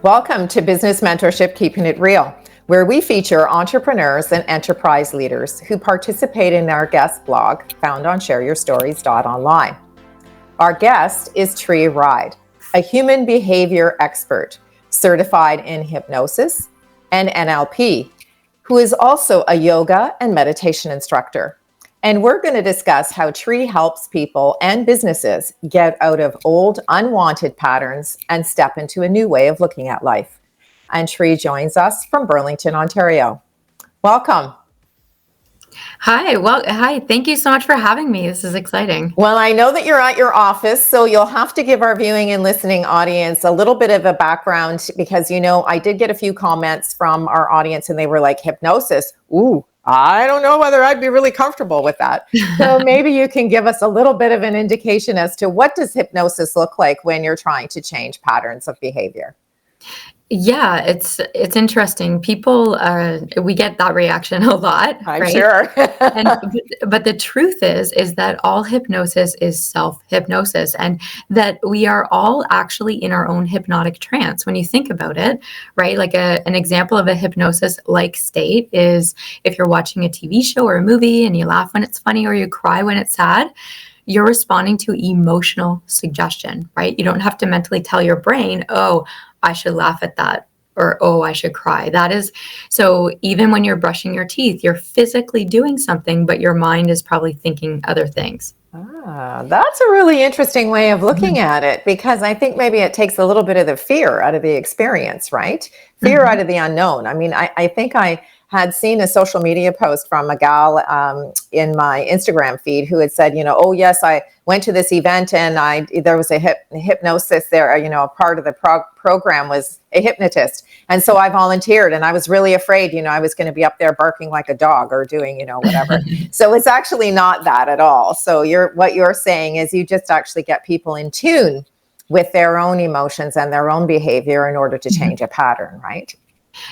Welcome to Business Mentorship Keeping It Real, where we feature entrepreneurs and enterprise leaders who participate in our guest blog found on shareyourstories.online. Our guest is Tree Ryde, a human behavior expert, certified in hypnosis and NLP, who is also a yoga and meditation instructor. And we're going to discuss how Tree helps people and businesses get out of old, unwanted patterns and step into a new way of looking at life. And Tree joins us from Burlington, Ontario. Welcome. Hi. Well, hi. Thank you so much for having me. This is exciting. Well, I know that you're at your office, so you'll have to give our viewing and listening audience a little bit of a background because, I did get a few comments from our audience and they were like, hypnosis. Ooh, I don't know whether I'd be really comfortable with that. So maybe you can give us a little bit of an indication as to what does hypnosis look like when you're trying to change patterns of behavior? Yeah, it's interesting. People, we get that reaction a lot, I'm right? sure. But the truth is that all hypnosis is self-hypnosis, and that we are all actually in our own hypnotic trance. When you think about it, right? Like an example of a hypnosis-like state is if you're watching a TV show or a movie and you laugh when it's funny or you cry when it's sad. You're responding to emotional suggestion, right? You don't have to mentally tell your brain, oh, I should laugh at that, or, oh, I should cry. That is, so even when you're brushing your teeth, you're physically doing something, but your mind is probably thinking other things. That's a really interesting way of looking at it, because I think maybe it takes a little bit of the fear out of the experience, right? Fear out of the unknown. I mean, I think I had seen a social media post from a gal in my Instagram feed who had said, oh yes, I went to this event and there was a hypnosis there, a part of the program was a hypnotist. And so I volunteered and I was really afraid, I was going to be up there barking like a dog or doing, whatever. So it's actually not that at all. So what you're saying is you just actually get people in tune with their own emotions and their own behavior in order to change a pattern, right?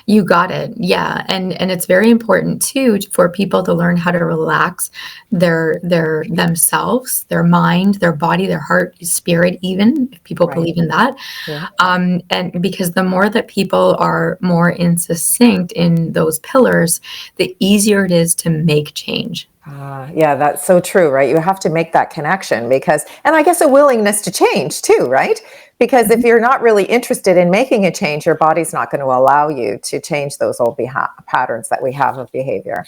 You got it. Yeah. And it's very important too for people to learn how to relax their themselves, their mind, their body, their heart, spirit, even if people believe in that. Yeah. And because the more that people are more succinct in those pillars, the easier it is to make change. Yeah, that's so true, right? You have to make that connection and I guess a willingness to change too, right? Because if you're not really interested in making a change, your body's not going to allow you to change those old patterns that we have of behavior.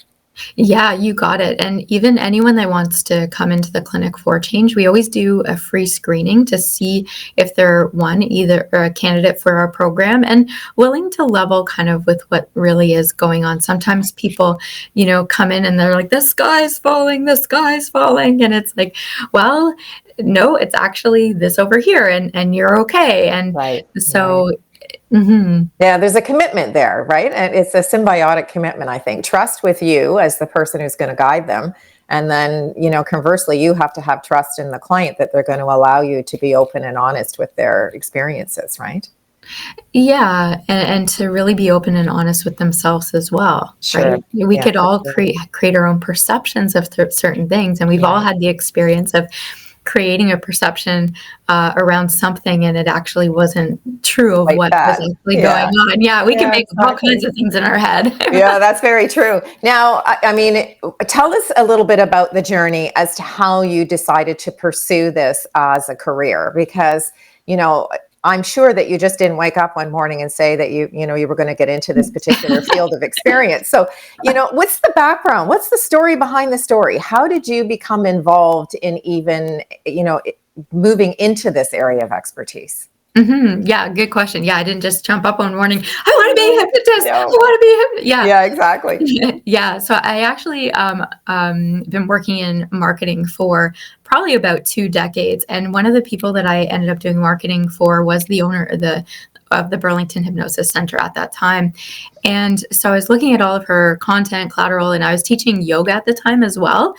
Yeah, you got it. And even anyone that wants to come into the clinic for change, we always do a free screening to see if they're either a candidate for our program and willing to level kind of with what really is going on. Sometimes people, come in and they're like, the sky's falling. And it's like, well, no, it's actually this over here and you're okay. And so Yeah, there's a commitment there, right? And it's a symbiotic commitment, I think. Trust with you as the person who's going to guide them. And then, conversely, you have to have trust in the client that they're going to allow you to be open and honest with their experiences, right? Yeah, and to really be open and honest with themselves as well. Sure. Right? We could all create our own perceptions of certain things. And we've all had the experience of creating a perception around something and it actually wasn't true of what was actually going on. Yeah, we can make all kinds of things in our head. Yeah, that's very true. Now, I mean, tell us a little bit about the journey as to how you decided to pursue this as a career, because, I'm sure that you just didn't wake up one morning and say that you were going to get into this particular field of experience. So, what's the background? What's the story behind the story? How did you become involved in even, moving into this area of expertise? Yeah, good question. Yeah, I didn't just jump up one morning, I want to be a hypnotist. I want to be a hypnotist. Yeah, exactly. Yeah. So I actually been working in marketing for probably about 2 decades. And one of the people that I ended up doing marketing for was the owner of the Burlington Hypnosis Centre at that time. And so I was looking at all of her content, collateral, and I was teaching yoga at the time as well.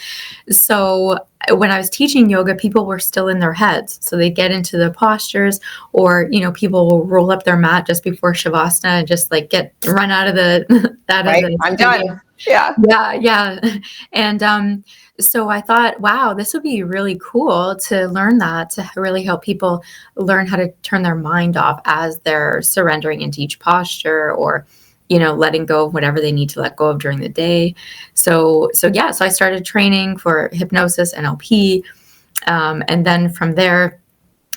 So when I was teaching yoga, people were still in their heads. So they get into the postures, or, people will roll up their mat just before Shavasana and just like run out of the, out of Right. the I'm studio. done. Yeah. Yeah. Yeah. And, so I thought, wow, this would be really cool to learn that, to really help people learn how to turn their mind off as they're surrendering into each posture, or, letting go of whatever they need to let go of during the day. So I started training for hypnosis, NLP. And then from there,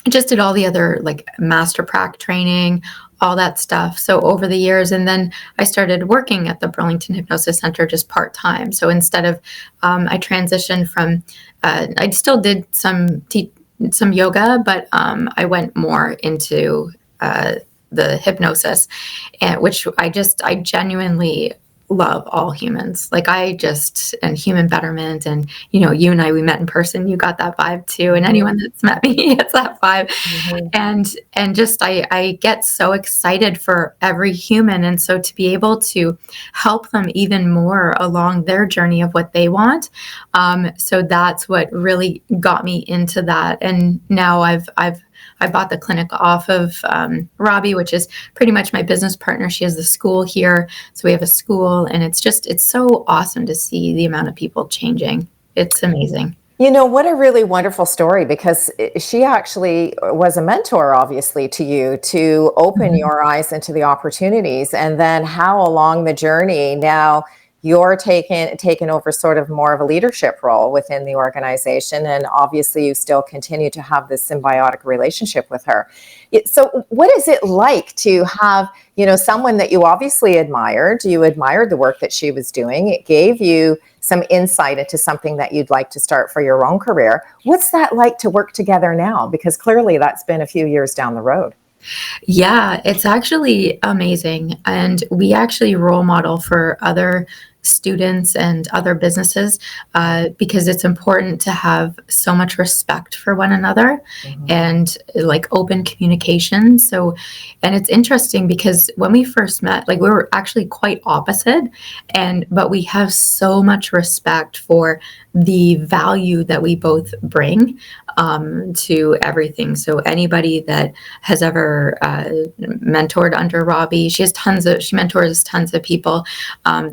I just did all the other like master prac training, all that stuff. So over the years, and then I started working at the Burlington Hypnosis Centre just part-time. So instead of, I transitioned from, I still did some yoga, but I went more into the hypnosis, which I genuinely love all humans. Like and human betterment, and you and I, we met in person, you got that vibe too, and anyone that's met me gets that vibe. And just I get so excited for every human, and so to be able to help them even more along their journey of what they want, so that's what really got me into that. And now I bought the clinic off of Robbie, which is pretty much my business partner. She has the school here. So we have a school, and it's so awesome to see the amount of people changing. It's amazing. What a really wonderful story, because she actually was a mentor, obviously, to you, to open your eyes into the opportunities, and then how along the journey now you're taken over sort of more of a leadership role within the organization. And obviously you still continue to have this symbiotic relationship with her. So what is it like to have, someone that you obviously admired, you admired the work that she was doing. It gave you some insight into something that you'd like to start for your own career. What's that like to work together now? Because clearly that's been a few years down the road. Yeah, it's actually amazing. And we actually role model for other students and other businesses, because it's important to have so much respect for one another and like open communication. So, and it's interesting because when we first met, like we were actually quite opposite, but we have so much respect for the value that we both bring to everything. So anybody that has ever mentored under Robbie, she mentors tons of people.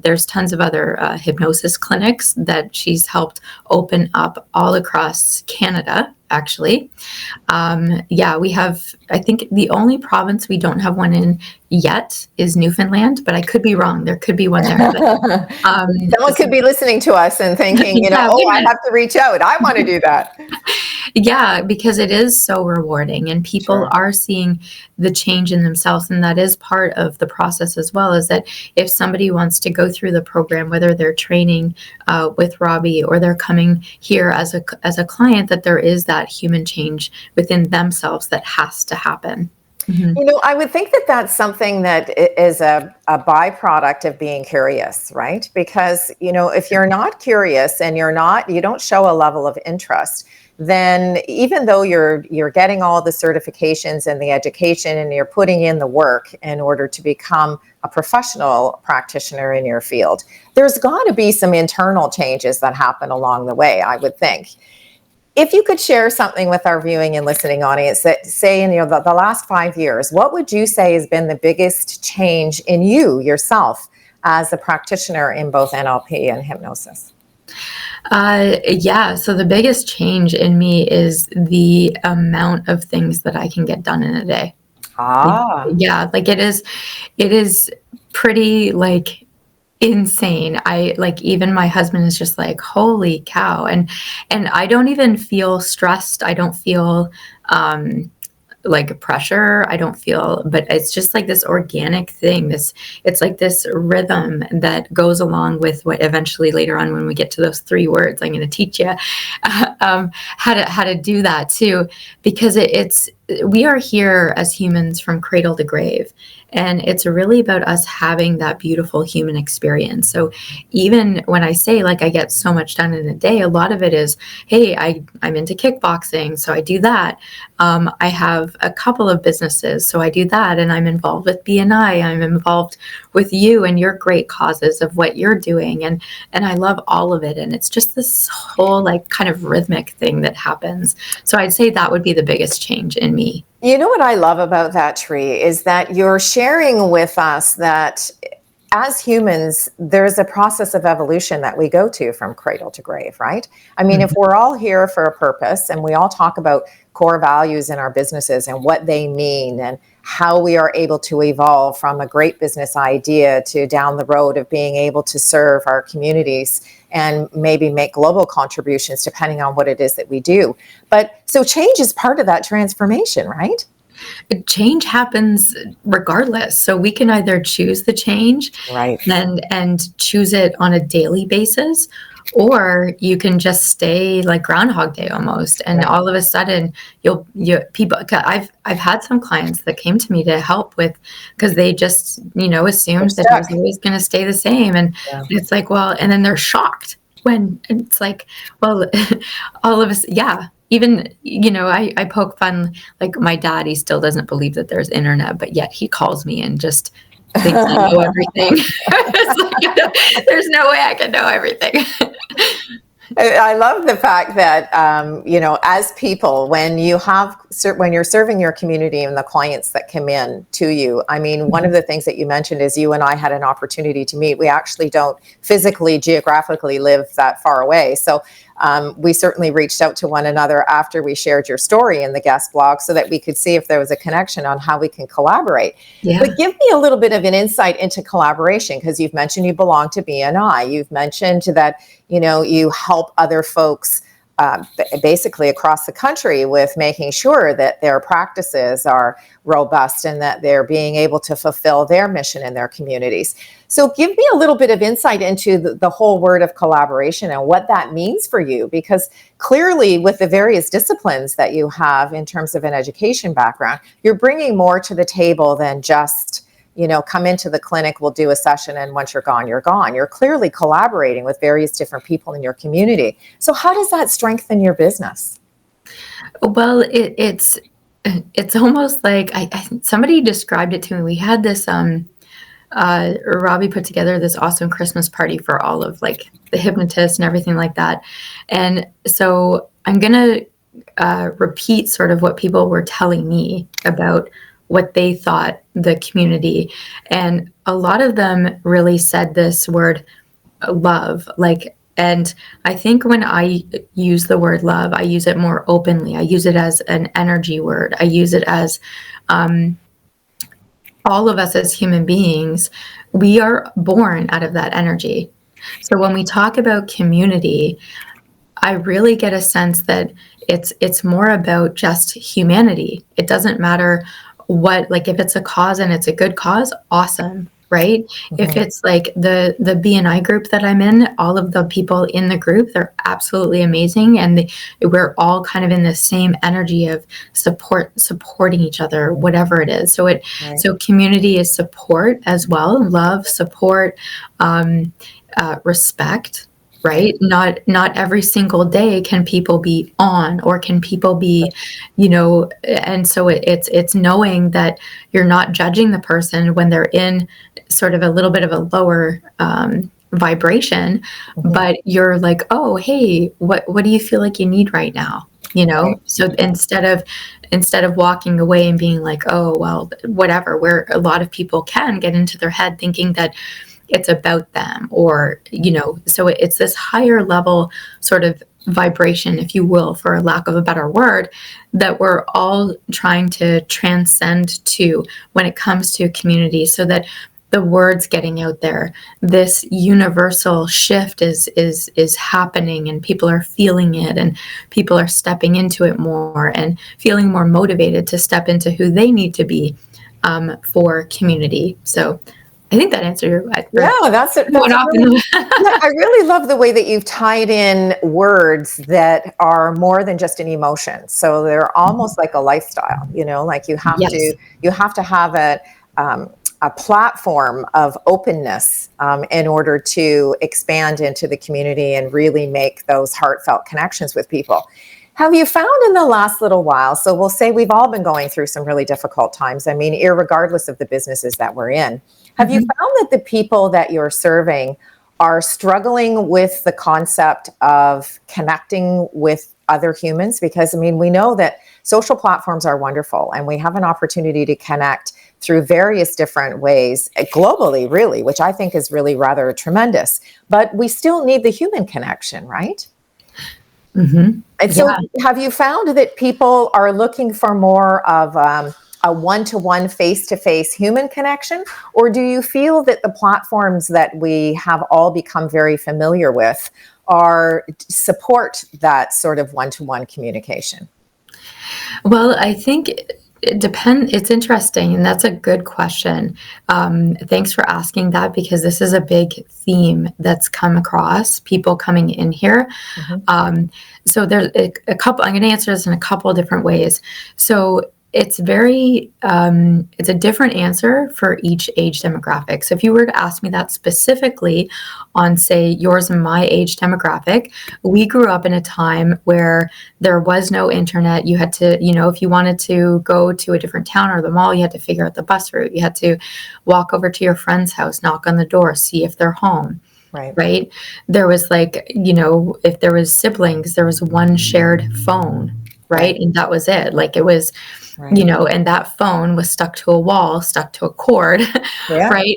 There's tons of other hypnosis clinics that she's helped open up all across Canada, actually. We have, I think the only province we don't have one in yet is Newfoundland, but I could be wrong. There could be one there. But, someone could be listening to us and thinking, I have to reach out. I want to do that. Yeah, because it is so rewarding, and people are seeing the change in themselves. And that is part of the process as well, is that if somebody wants to go through the program, whether they're training with Robbie or they're coming here as a client, that there is that human change within themselves that has to happen. I would think that that's something that is a byproduct of being curious, right? Because, if you're not curious and you don't show a level of interest, then even though you're getting all the certifications and the education and you're putting in the work in order to become a professional practitioner in your field, there's got to be some internal changes that happen along the way, I would think. If you could share something with our viewing and listening audience that say in the last 5 years, what would you say has been the biggest change in you yourself as a practitioner in both NLP and hypnosis? So the biggest change in me is the amount of things that I can get done in a day. It is pretty like insane. Even my husband is just like, holy cow. And I don't even feel stressed. I don't feel like pressure. I don't feel, but it's just like this organic thing. It's like this rhythm that goes along with what eventually later on, when we get to those 3 words, I'm going to teach you how to do that too, because we are here as humans from cradle to grave. And it's really about us having that beautiful human experience. So even when I say like I get so much done in a day, a lot of it is, hey, I'm into kickboxing, so I do that. I have a couple of businesses, so I do that. And I'm involved with BNI. I'm involved with you and your great causes of what you're doing. And I love all of it. And it's just this whole like kind of rhythmic thing that happens. So I'd say that would be the biggest change in me. You know what I love about that, Tree, is that you're sharing with us that as humans, there's a process of evolution that we go to from cradle to grave, right? I mean, if we're all here for a purpose and we all talk about core values in our businesses and what they mean and how we are able to evolve from a great business idea to down the road of being able to serve our communities and maybe make global contributions depending on what it is that we do. But so change is part of that transformation, right? Change happens regardless. So we can either choose the change Right. and choose it on a daily basis, or you can just stay like Groundhog Day almost. And all of a sudden people, I've had some clients that came to me to help with, because they just, assumed that it was always going to stay the same. And it's like, well, and then they're shocked when it's like, well, all of us, even, I poke fun, like my dad, he still doesn't believe that there's internet, but yet he calls me and just thinks I know everything. Like, there's no way I can know everything. I love the fact that, as people, when you're serving your community and the clients that come in to you, I mean, one of the things that you mentioned is you and I had an opportunity to meet. We actually don't physically, geographically live that far away. So we certainly reached out to one another after we shared your story in the guest blog so that we could see if there was a connection on how we can collaborate. Yeah. But give me a little bit of an insight into collaboration, because you've mentioned you belong to BNI. You've mentioned that, you help other folks basically across the country with making sure that their practices are robust and that they're being able to fulfill their mission in their communities. So give me a little bit of insight into the whole word of collaboration and what that means for you, because clearly with the various disciplines that you have in terms of an education background, you're bringing more to the table than just, come into the clinic, we'll do a session, and once you're gone, you're gone. You're clearly collaborating with various different people in your community. So how does that strengthen your business? Well, it's almost like somebody described it to me. We had this Robbie put together this awesome Christmas party for all of like the hypnotists and everything like that. And so I'm gonna repeat sort of what people were telling me about what they thought the community, and a lot of them really said this word love, and I think when I use the word love, I use it more openly. I use it as an energy word. I use it as all of us as human beings, we are born out of that energy. So when we talk about community, I really get a sense that it's more about just humanity. It doesn't matter what, like if it's a cause and it's a good cause, awesome, right? Mm-hmm. If it's like the BNI group that I'm in, all of the people in the group, they're absolutely amazing. And we're all kind of in the same energy of supporting each other, whatever it is. So so community is support as well, love, support, respect. Right? Not every single day can people be on, or can people be, and so it's knowing that you're not judging the person when they're in sort of a little bit of a lower vibration, mm-hmm. but you're like, oh, hey, what do you feel like you need right now? So instead of walking away and being like, oh, well, whatever, where a lot of people can get into their head thinking that it's about them, or, so it's this higher level sort of vibration, if you will, for lack of a better word, that we're all trying to transcend to when it comes to community, so that the word's getting out there. This universal shift is happening, and people are feeling it, and people are stepping into it more and feeling more motivated to step into who they need to be for community. So I think that answered your question. Yeah, that's it. Going off in the Yeah, I really love the way that you've tied in words that are more than just an emotion. So they're almost like a lifestyle, like Yes. you have to have a platform of openness in order to expand into the community and really make those heartfelt connections with people. Have you found in the last little while, so we'll say we've all been going through some really difficult times, I mean, irregardless of the businesses that we're in, have you found that the people that you're serving are struggling with the concept of connecting with other humans? Because, I mean, we know that social platforms are wonderful and we have an opportunity to connect through various different ways globally, really, which I think is really rather tremendous. But we still need the human connection, right? Mm-hmm. And so have you found that people are looking for more of a one-to-one, face-to-face human connection? Or do you feel that the platforms that we have all become very familiar with support that sort of one-to-one communication? Well, I think it depends. It's interesting, and that's a good question. Thanks for asking that, because this is a big theme that's come across people coming in here. So there's a couple. I'm going to answer this in a couple of different ways. So it's it's a different answer for each age demographic. So if you were to ask me that specifically on, say, yours and my age demographic, we grew up in a time where there was no internet. You had to, if you wanted to go to a different town or the mall, you had to figure out the bus route. You had to walk over to your friend's house, knock on the door, see if they're home. Right. There was if there was siblings, there was one shared phone. Right. And that was it. It was, and that phone was stuck to a wall, stuck to a cord. Yeah, right.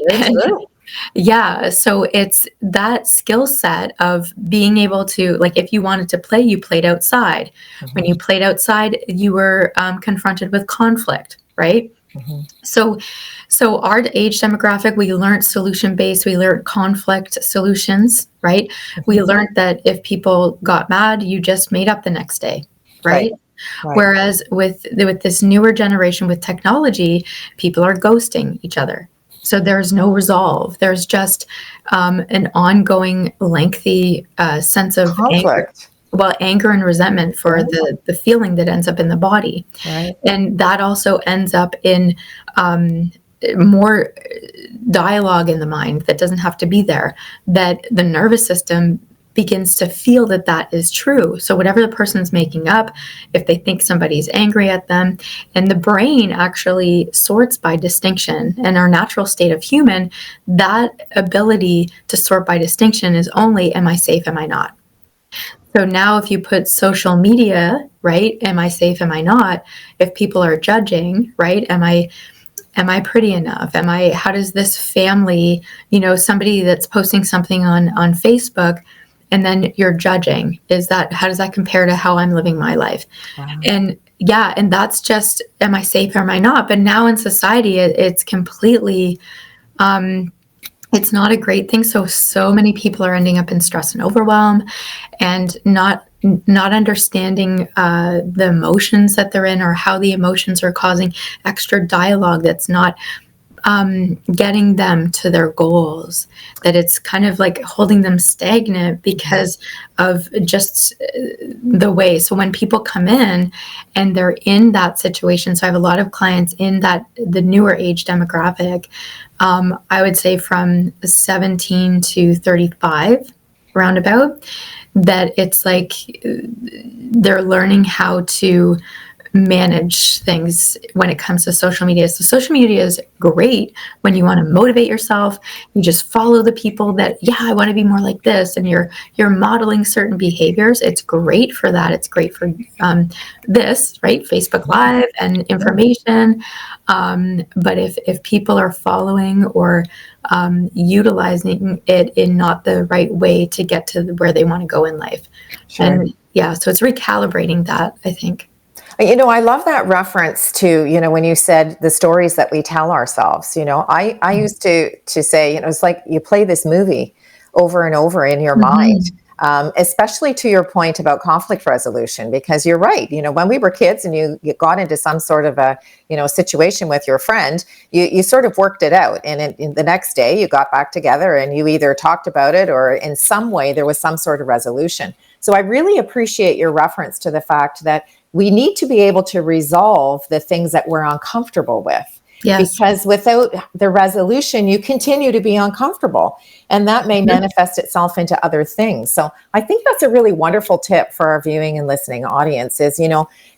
Yeah. So it's that skill set of being able to, if you wanted to play, you played outside. When you played outside, you were confronted with conflict. Right. So our age demographic, we learned solution-based, we learned conflict solutions, right? We learned that if people got mad, you just made up the next day, right? Whereas with this newer generation with technology, people are ghosting each other. So there's no resolve. There's just an ongoing, lengthy sense of conflict. Anger and resentment for the feeling that ends up in the body. And that also ends up in more dialogue in the mind that doesn't have to be there, that the nervous system begins to feel that is true. So whatever the person's making up, if they think somebody's angry at them, and the brain actually sorts by distinction, and our natural state of human, that ability to sort by distinction is only, am I safe, am I not? So now if you put social media, right, am I safe, am I not? If people are judging, right, am I pretty enough? How does this family, somebody that's posting something on Facebook, and then you're judging, how does that compare to how I'm living my life? And that's just, am I safe or am I not? But now in society, it's completely, it's not a great thing. So many people are ending up in stress and overwhelm, and not understanding the emotions that they're in, or how the emotions are causing extra dialogue that's not getting them to their goals, that it's kind of like holding them stagnant because of just the way. So when people come in and they're in that situation, so I have a lot of clients in the newer age demographic, I would say from 17 to 35 roundabout, that it's like they're learning how to manage things when it comes to social media. So social media is great when you want to motivate yourself. You just follow the people that, I want to be more like this, and you're modeling certain behaviors. It's great for that. It's great for this, right? Facebook Live and information. But if people are following or utilizing it in not the right way to get to where they want to go in life. And so it's recalibrating that, I think. I love that reference to, when you said the stories that we tell ourselves. I used to say, it's like you play this movie over and over in your mind. especially to your point about conflict resolution, because you're right. When we were kids and you got into some sort of a, situation with your friend, you sort of worked it out. And in the next day you got back together and you either talked about it or in some way there was some sort of resolution. So I really appreciate your reference to the fact that we need to be able to resolve the things that we're uncomfortable with. Yes. Because without the resolution, you continue to be uncomfortable, and that may manifest itself into other things. So I think that's a really wonderful tip for our viewing and listening audience is,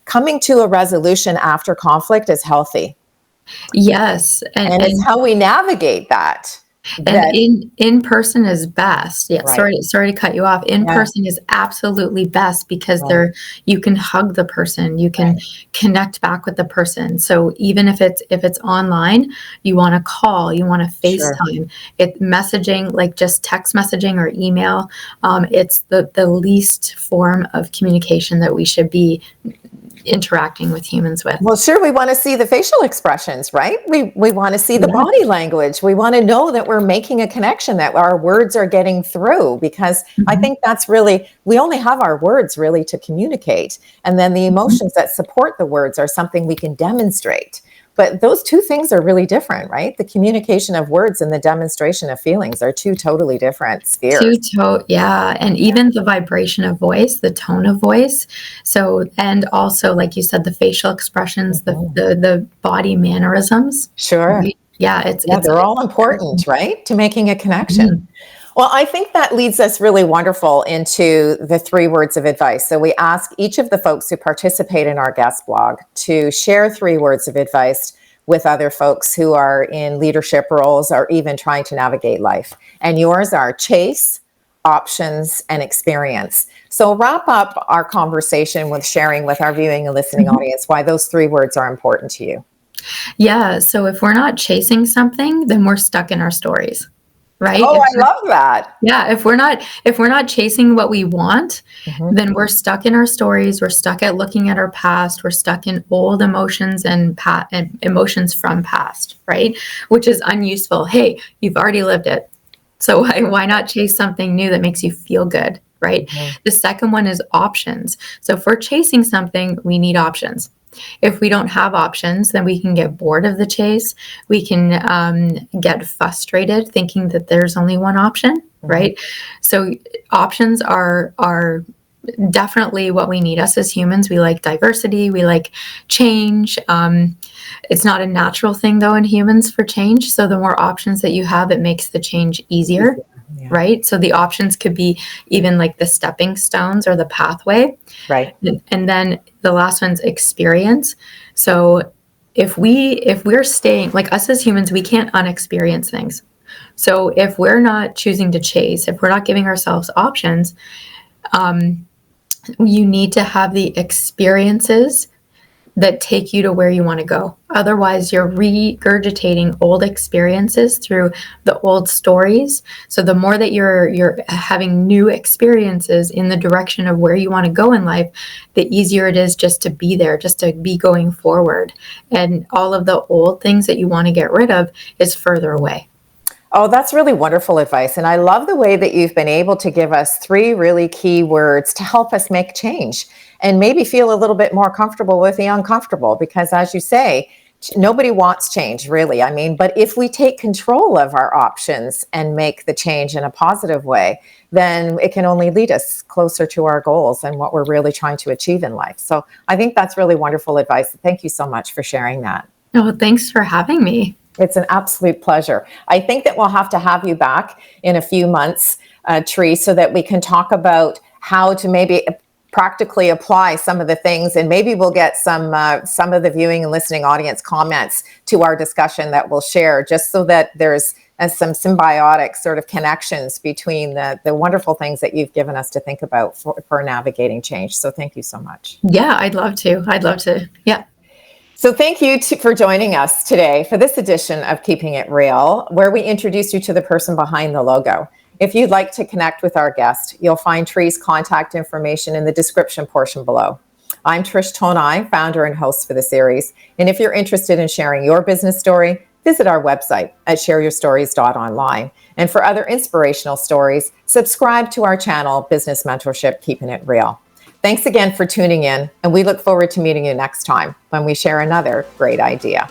coming to a resolution after conflict is healthy. Yes. And it's how we navigate that. And in person is best. Yeah, Right. sorry to cut you off. In person is absolutely best because you can hug the person, you can connect back with the person. So even if it's online, you want to call, you want to FaceTime. It messaging, like just text messaging or email, it's the least form of communication that we should be interacting with humans with. Well, sure, we want to see the facial expressions, right? We want to see the body language. We want to know that we're making a connection, that our words are getting through, because I think that's really, we only have our words really to communicate. And then the emotions that support the words are something we can demonstrate. But those two things are really different, right? The communication of words and the demonstration of feelings are two totally different spheres. And even the vibration of voice, the tone of voice. So, and also, like you said, the facial expressions, the body mannerisms. Sure. Right? Yeah, they're all important, right? To making a connection. Well, I think that leads us really wonderful into the 3 words of advice. So we ask each of the folks who participate in our guest blog to share 3 words of advice with other folks who are in leadership roles or even trying to navigate life. And yours are chase, options, and experience. So wrap up our conversation with sharing with our viewing and listening audience why those 3 words are important to you. Yeah. So if we're not chasing something, then we're stuck in our stories. Right? Oh, I love that. Yeah. If we're not chasing what we want, then we're stuck in our stories. We're stuck at looking at our past. We're stuck in old emotions and emotions from past, right? Which is unuseful. Hey, you've already lived it. So why not chase something new that makes you feel good, right? The second one is options. So if we're chasing something, we need options. If we don't have options, then we can get bored of the chase. We can get frustrated thinking that there's only one option, right? So options are definitely what we need. Us as humans, we like diversity, we like change. It's not a natural thing though in humans for change. So the more options that you have, it makes the change easier. Right? So the options could be even like the stepping stones or the pathway. Right. And then the last one's experience. So if we're staying, like us as humans, we can't unexperience things. So if we're not choosing to chase, if we're not giving ourselves options, you need to have the experiences that take you to where you want to go. Otherwise, you're regurgitating old experiences through the old stories. So the more that you're having new experiences in the direction of where you want to go in life, the easier it is just to be there, just to be going forward. And all of the old things that you want to get rid of is further away. Oh, that's really wonderful advice. And I love the way that you've been able to give us 3 really key words to help us make change and maybe feel a little bit more comfortable with the uncomfortable. Because as you say, nobody wants change, really. I mean, but if we take control of our options and make the change in a positive way, then it can only lead us closer to our goals and what we're really trying to achieve in life. So I think that's really wonderful advice. Thank you so much for sharing that. Oh, thanks for having me. It's an absolute pleasure. I think that we'll have to have you back in a few months, Tree, so that we can talk about how to maybe practically apply some of the things, and maybe we'll get some of the viewing and listening audience comments to our discussion that we'll share, just so that there's some symbiotic sort of connections between the wonderful things that you've given us to think about for navigating change. So thank you so much. Yeah, I'd love to. Yeah. So thank you for joining us today for this edition of Keeping It Real, where we introduce you to the person behind the logo. If you'd like to connect with our guest, you'll find Tree's contact information in the description portion below. I'm Trish Tonai, founder and host for the series. And if you're interested in sharing your business story, visit our website at shareyourstories.online. And for other inspirational stories, subscribe to our channel, Business Mentorship, Keeping It Real. Thanks again for tuning in, and we look forward to meeting you next time when we share another great idea.